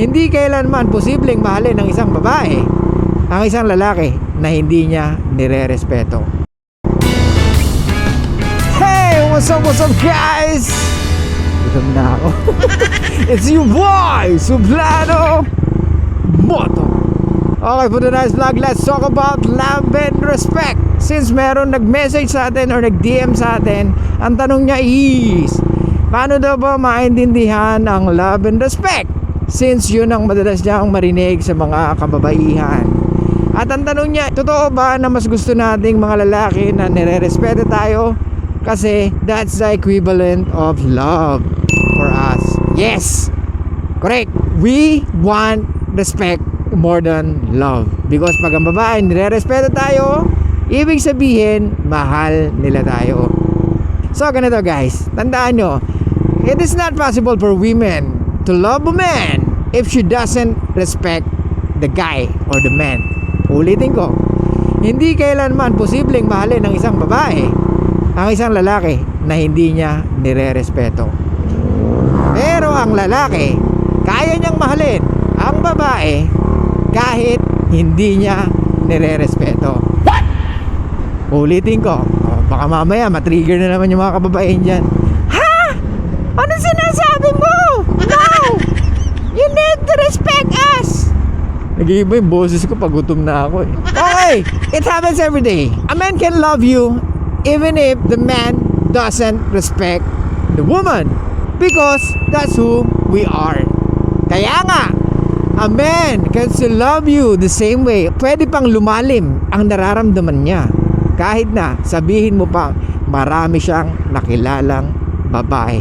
Hindi kailanman posibleng mahalin ng isang babae ang isang lalaki na hindi niya nire-respeto. Hey! What's up guys? Gutom na ako. It's your boy, Suplano Moto. Okay, for tonight's vlog, let's talk about love and respect. Since meron nag-message sa atin or nag-DM sa atin, ang tanong niya is, paano daw ba maintindihan ang love and respect? Since yun ang madalas niyang marinig sa mga kababaihan. At ang tanong niya, totoo ba na mas gusto nating mga lalaki na nire-respeto tayo? Kasi that's the equivalent of love for us. Yes! Correct! We want respect more than love. Because pag ang babae nire-respeto tayo, ibig sabihin, mahal nila tayo. So ganito guys, tandaan nyo, it is not possible for women to love a man if she doesn't respect the guy or the man. Ulitin ko, hindi kailanman posibleng mahalin ng isang babae ang isang lalaki na hindi niya nire-respeto. Pero ang lalaki, kaya niyang mahalin ang babae kahit hindi niya nire-respeto. Ulitin ko, baka mamaya matrigger na naman yung mga kababaihan dyan. Ha? Ano sinasabi mo? No! You need to respect us! Nag-iiba yung boses ko pag gutom na ako eh. Okay, it happens every day. A man can love you even if the man doesn't respect the woman, because that's who we are. Kaya nga, a man can still love you the same way. Pwede pang lumalim ang nararamdaman niya kahit na sabihin mo pa marami siyang nakilalang babae.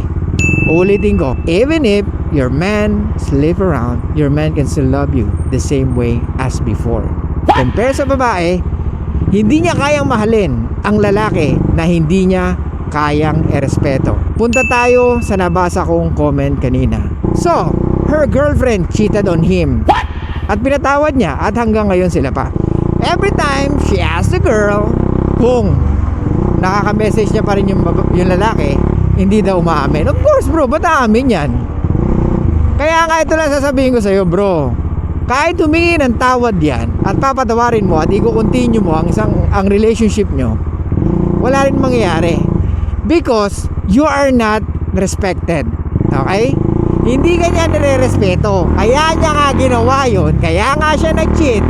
Ulitin ko, even if your man sleep around, your man can still love you the same way as before. Compare sa babae, hindi niya kayang mahalin ang lalaki na hindi niya kayang erespeto. Punta tayo sa nabasa kong comment kanina. So, her girlfriend cheated on him. At pinatawad niya at hanggang ngayon sila pa. Every time she asked the girl kung nakaka-message niya pa rin yung lalaki, hindi daw umaamin. Of course bro, ba't aamin yan? Kaya nga ito lang sasabihin ko sa'yo bro, kahit humingi ng tawad yan at papatawarin mo at i-continue mo ang relationship nyo, wala rin mangyayari because you are not respected. Okay? Hindi ka niya nire-respeto. Kaya niya nga ginawa yun, kaya nga siya nag-cheat,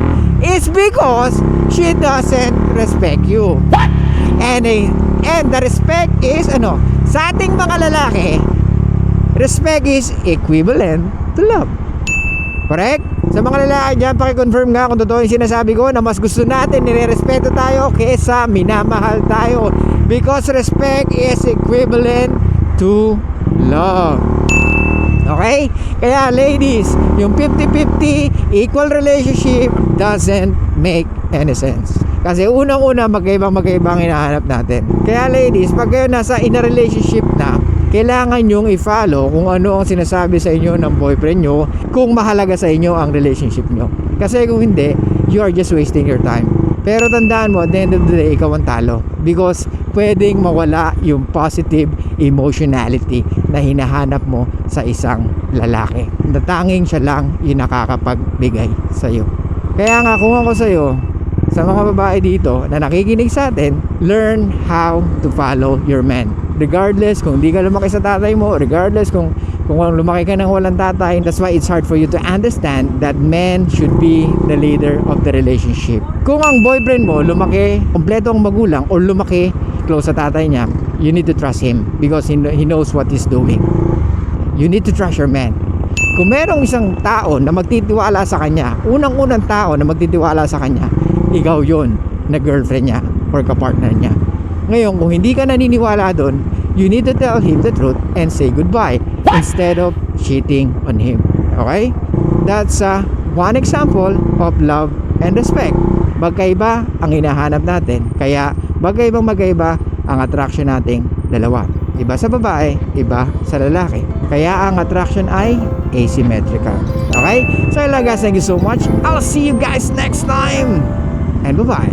is because she doesn't respect you. And the respect is sa ating mga lalaki, respect is equivalent to love. Correct? Sa mga lalaki dyan, pakiconfirm nga kung totoo yung sinasabi ko na mas gusto natin nire-respeto tayo kesa minamahal tayo. Because respect is equivalent to love. Okay? Kaya ladies, yung 50-50 equal relationship doesn't make any sense. Kasi unang-una magkaibang hinahanap natin. Kaya ladies, pag kayo nasa in a relationship na, kailangan nyong i-follow kung ano ang sinasabi sa inyo ng boyfriend nyo, kung mahalaga sa inyo ang relationship nyo. Kasi kung hindi, you are just wasting your time. Pero tandaan mo, at the end of the day, ikaw ang talo. Because pwedeng mawala yung positive emotionality na hinahanap mo sa isang lalaki. Natanging siya lang yung nakakapagbigay sa'yo. Kaya nga kung ako sa'yo, sa mga babae dito na nakikinig sa atin, learn how to follow your man. Regardless kung di ka lumaki sa tatay mo, regardless kung lumaki ka ng walang tatay, that's why it's hard for you to understand that men should be the leader of the relationship. Kung ang boyfriend mo lumaki kompleto ang magulang or lumaki close sa tatay niya, you need to trust him because he knows what he's doing. You need to trust your man. Kung merong isang tao na magtitiwala sa kanya, unang-unang tao na magtitiwala sa kanya, ikaw yun na girlfriend niya or kapartner niya. Ngayon, kung hindi ka naniniwala doon, you need to tell him the truth and say goodbye instead of cheating on him. Okay? That's one example of love and respect. Magkaiba ang hinahanap natin. Kaya magkaiba ang attraction nating dalawa. Iba sa babae, iba sa lalaki. Kaya ang attraction ay asymmetrical. Okay? So guys, thank you so much. I'll see you guys next time. And bye-bye.